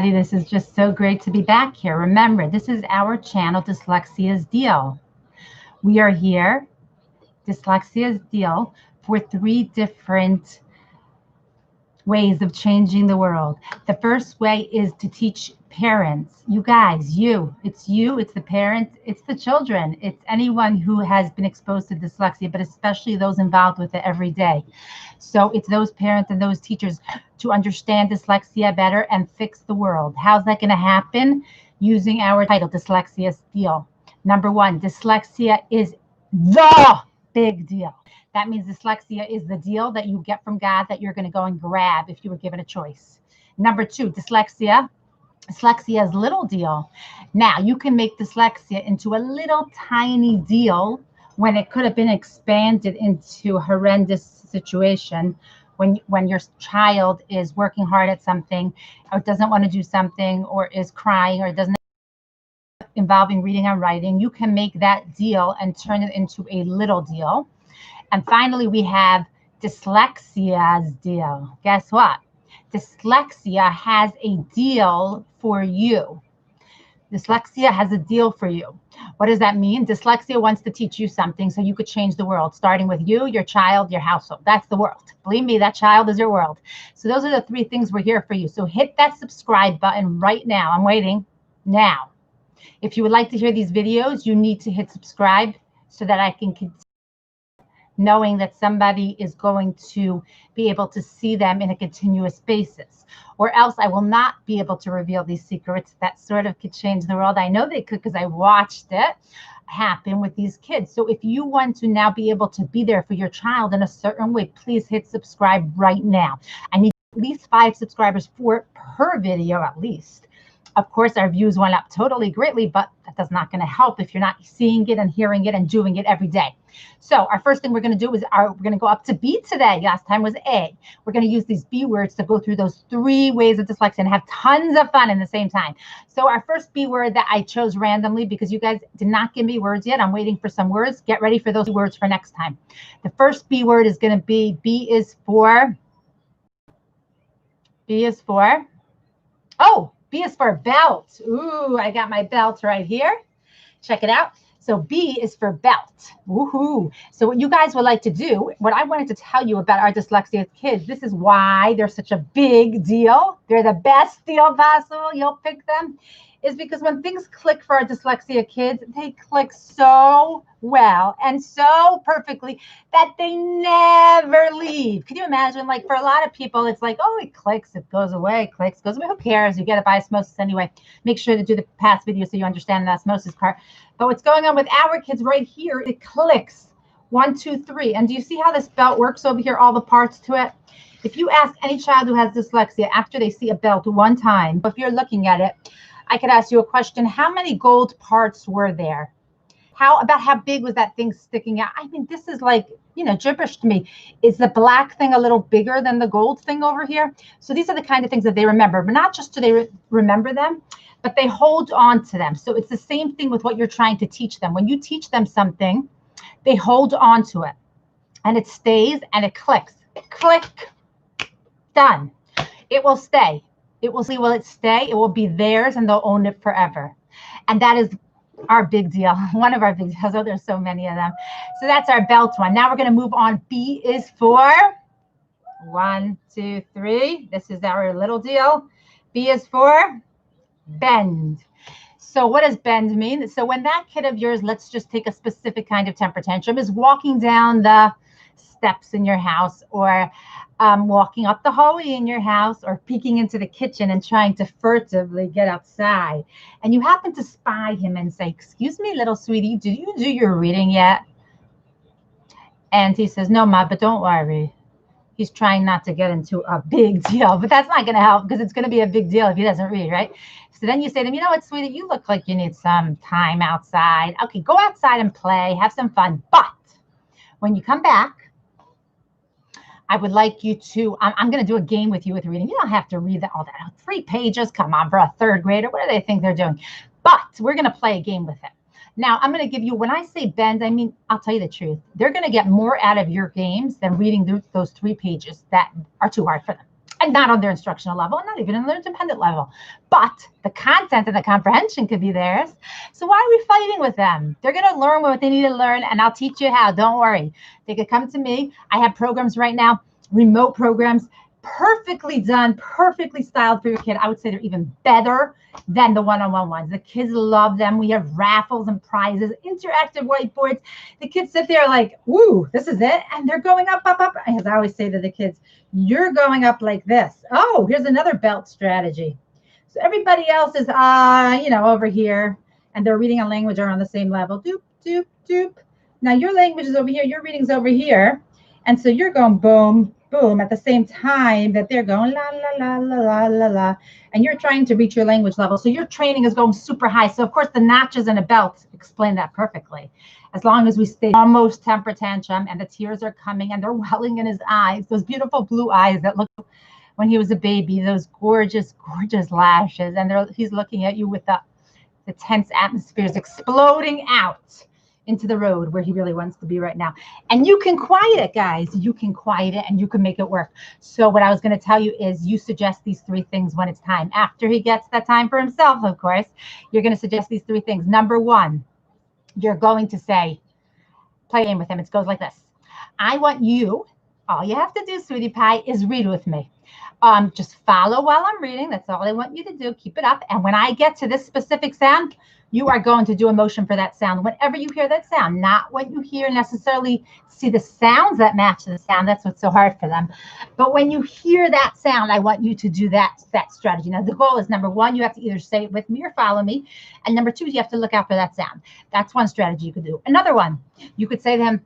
This is just so great to be back here. Remember, this is our channel, Dyslexia's Deal. We are here, Dyslexia's Deal, for 3 different ways of changing the world. The first way is to teach parents, you guys, it's the parents, it's the children, it's anyone who has been exposed to dyslexia, but especially those involved with it every day. So it's those parents and those teachers to understand dyslexia better and fix the world. How's that going to happen? Using our title, Dyslexia's Deal. Number 1, dyslexia is the big deal. That means dyslexia is the deal that you get from God that you're going to go and grab if you were given a choice. Number 2, dyslexia is little deal. Now, you can make dyslexia into a little tiny deal when it could have been expanded into a horrendous situation when your child is working hard at something or doesn't want to do something or is crying or doesn't involving reading and writing. You can make that deal and turn it into a little deal. And finally, we have Dyslexia's deal. Guess what? Dyslexia has a deal for you. Dyslexia has a deal for you. What does that mean? Dyslexia wants to teach you something so you could change the world, starting with you, your child, your household. That's the world. Believe me, that child is your world. So those are the 3 things we're here for you. So hit that subscribe button right now. I'm waiting now. If you would like to hear these videos, you need to hit subscribe so that I can continue knowing that somebody is going to be able to see them in a continuous basis, or else I will not be able to reveal these secrets that sort of could change the world. I know they could because I watched it happen with these kids. So if you want to now be able to be there for your child in a certain way, please hit subscribe right now. I need at least 5 subscribers per video at least. Of course, our views went up totally greatly, but that's not going to help if you're not seeing it and hearing it and doing it every day. So our first thing we're going to do is we're going to go up to B today. Last time was A. We're going to use these B words to go through those 3 ways of dyslexia and have tons of fun in the same time. So our first B word that I chose randomly because you guys did not give me words yet. I'm waiting for some words. Get ready for those words for next time. The first B word is going to be B is for belt. Ooh, I got my belt right here. Check it out. So B is for belt. Woohoo. So what you guys would like to do, what I wanted to tell you about our dyslexia kids, this is why they're such a big deal. They're the best deal possible. You'll pick them. Is because when things click for our dyslexia kids, they click so well and so perfectly that they never leave. Can you imagine? Like for a lot of people, it's like, oh, it clicks, it goes away, clicks, goes away. Who cares? You get it by osmosis anyway. Make sure to do the past video so you understand the osmosis part. But what's going on with our kids right here, it clicks 1, 2, 3. And do you see how this belt works over here, all the parts to it? If you ask any child who has dyslexia after they see a belt one time, if you're looking at it, I could ask you a question. How many gold parts were there? How big was that thing sticking out? I mean, this is like, gibberish to me. Is the black thing a little bigger than the gold thing over here? So these are the kind of things that they remember, but not just do they remember them, but they hold on to them. So it's the same thing with what you're trying to teach them. When you teach them something, they hold on to it and it stays and it clicks. Click, done. It will stay. It will see, will it stay? It will be theirs and they'll own it forever. And that is our big deal. One of our big deals. Oh, there's so many of them. So that's our belt one. Now we're going to move on. B is for 1, 2, 3. This is our little deal. B is for bend. So what does bend mean? So when that kid of yours, let's just take a specific kind of temper tantrum, is walking down the steps in your house or walking up the hallway in your house or peeking into the kitchen and trying to furtively get outside. And you happen to spy him and say, excuse me, little sweetie, did you do your reading yet? And he says, no, Ma, but don't worry. He's trying not to get into a big deal, but that's not going to help because it's going to be a big deal if he doesn't read, right? So then you say to him, you know what, sweetie, you look like you need some time outside. Okay, go outside and play, have some fun. But when you come back, I would like you to, I'm going to do a game with you with reading. You don't have to read all that. 3 pages, come on, for a 3rd grader. What do they think they're doing? But we're going to play a game with it. Now, I'm going to give you, when I say bend, I mean, I'll tell you the truth. They're going to get more out of your games than reading those 3 pages that are too hard for them. and not on their instructional level, and not even on their dependent level. But the content and the comprehension could be theirs. So why are we fighting with them? They're going to learn what they need to learn, and I'll teach you how. Don't worry. They could come to me. I have programs right now, remote programs, perfectly done, perfectly styled for your kid. I would say they're even better than the one-on-one ones. The kids love them. We have raffles and prizes, interactive whiteboards. The kids sit there like, woo, this is it. And they're going up, up, up. As I always say to the kids, you're going up like this. Oh, here's another belt strategy. So everybody else is, over here, and their reading and language are on the same level. Doop, doop, doop. Now your language is over here. Your reading's over here. And so you're going boom, boom, at the same time that they're going la, la, la, la, la, la, la. And you're trying to reach your language level. So your training is going super high. So, of course, the notches in a belt explain that perfectly. As long as we stay almost temper tantrum and the tears are coming and they're welling in his eyes, those beautiful blue eyes that look when he was a baby, those gorgeous, gorgeous lashes. And he's looking at you with the tense atmospheres exploding out into the road where he really wants to be right now. And you can quiet it, guys. You can quiet it and you can make it work. So what I was going to tell you is you suggest these 3 things when it's time. After he gets that time for himself, of course, you're going to suggest these 3 things. Number 1, you're going to say, play in with him. It goes like this. I want you, all you have to do, sweetie pie, is read with me. Just follow while I'm reading. That's all I want you to do. Keep it up. And when I get to this specific sound, you are going to do a motion for that sound whenever you hear that sound, not when you hear necessarily see the sounds that match the sound. That's what's so hard for them. But when you hear that sound, I want you to do that strategy. Now, the goal is, number 1, you have to either say it with me or follow me. And number 2, you have to look out for that sound. That's one strategy you could do. Another one, you could say to him,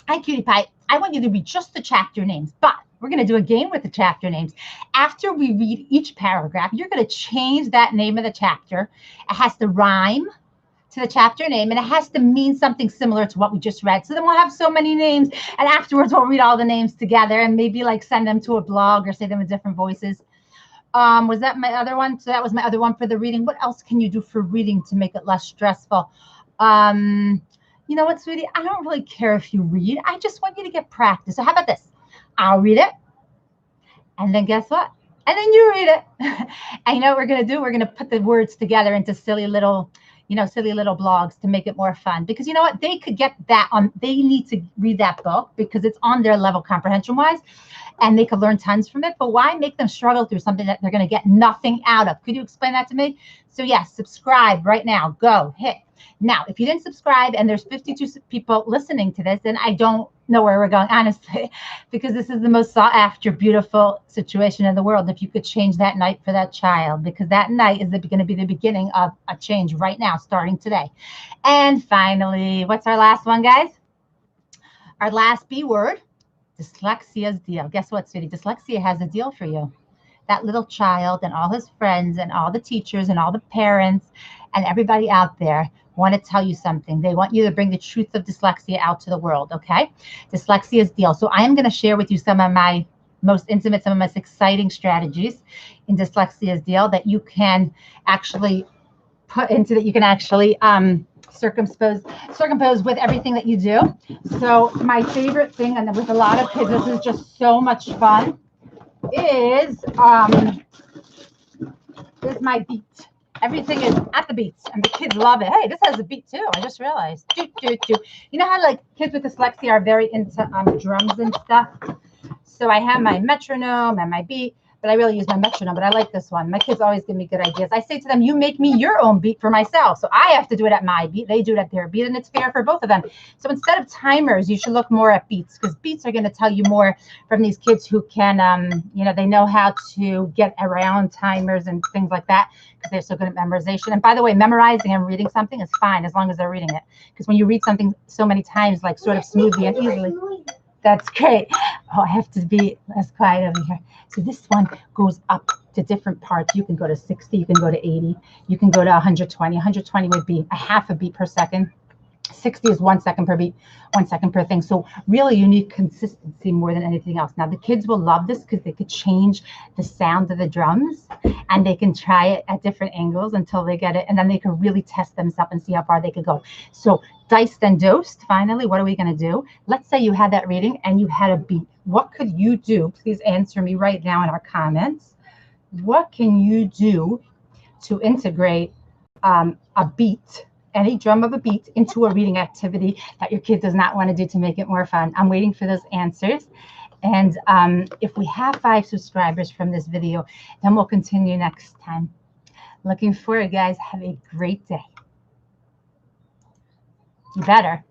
hi, cutie pie, I want you to read just the chapter names, but we're going to do a game with the chapter names. After we read each paragraph, you're going to change that name of the chapter. It has to rhyme to the chapter name, and it has to mean something similar to what we just read. So then we'll have so many names, and afterwards we'll read all the names together and maybe like send them to a blog or say them in different voices. Was that my other one? So that was my other one for the reading. What else can you do for reading to make it less stressful? You know what, sweetie? I don't really care if you read. I just want you to get practice. So how about this? I'll read it. And then guess what? And then you read it. And you know what we're going to do? We're going to put the words together into silly little blogs to make it more fun. Because you know what? They could get that on. They need to read that book because it's on their level comprehension-wise. And they could learn tons from it. But why make them struggle through something that they're going to get nothing out of? Could you explain that to me? So yes, subscribe right now. Go, hit. Now, if you didn't subscribe and there's 52 people listening to this, then I don't know where we're going, honestly, because this is the most sought after, beautiful situation in the world. If you could change that night for that child, because that night is going to be the beginning of a change right now, starting today. And finally, what's our last one, guys? Our last B word, dyslexia's deal. Guess what, sweetie? Dyslexia has a deal for you. That little child and all his friends and all the teachers and all the parents and everybody out there want to tell you something. They want you to bring the truth of dyslexia out to the world, okay? Dyslexia's deal. So I am going to share with you some of my most intimate, some of my most exciting strategies in Dyslexia's deal that you can actually put into, that you can actually circumpose with everything that you do. So my favorite thing, and with a lot of kids, this is just so much fun, is my beat. Everything is at the beats, and the kids love it. Hey, this has a beat too. I just realized. Do, do, do. You know how like kids with dyslexia are very into drums and stuff? So I have my metronome and my beat, but I really use my metronome, but I like this one. My kids always give me good ideas. I say to them, you make me your own beat for myself. So I have to do it at my beat. They do it at their beat, and it's fair for both of them. So instead of timers, you should look more at beats, because beats are going to tell you more from these kids who can, they know how to get around timers and things like that, because they're so good at memorization. And by the way, memorizing and reading something is fine as long as they're reading it. Because when you read something so many times, like sort of smoothly and easily, that's great. Oh, I have to be less quiet over here. So this one goes up to different parts. You can go to 60, you can go to 80, you can go to 120. 120 would be a half a beat per second. 60 is 1 second per beat, 1 second per thing. So really you need consistency more than anything else. Now the kids will love this because they could change the sound of the drums, and they can try it at different angles until they get it. And then they can really test themselves and see how far they could go. So diced and dosed, finally, what are we going to do? Let's say you had that reading and you had a beat what could you do? Please answer me right now in our comments. What can you do to integrate a beat, any drum of a beat, into a reading activity that your kid does not want to do to make it more fun? I'm waiting for those answers. And if we have 5 subscribers from this video, then we'll continue next time. Looking forward, guys. Have a great day. You better.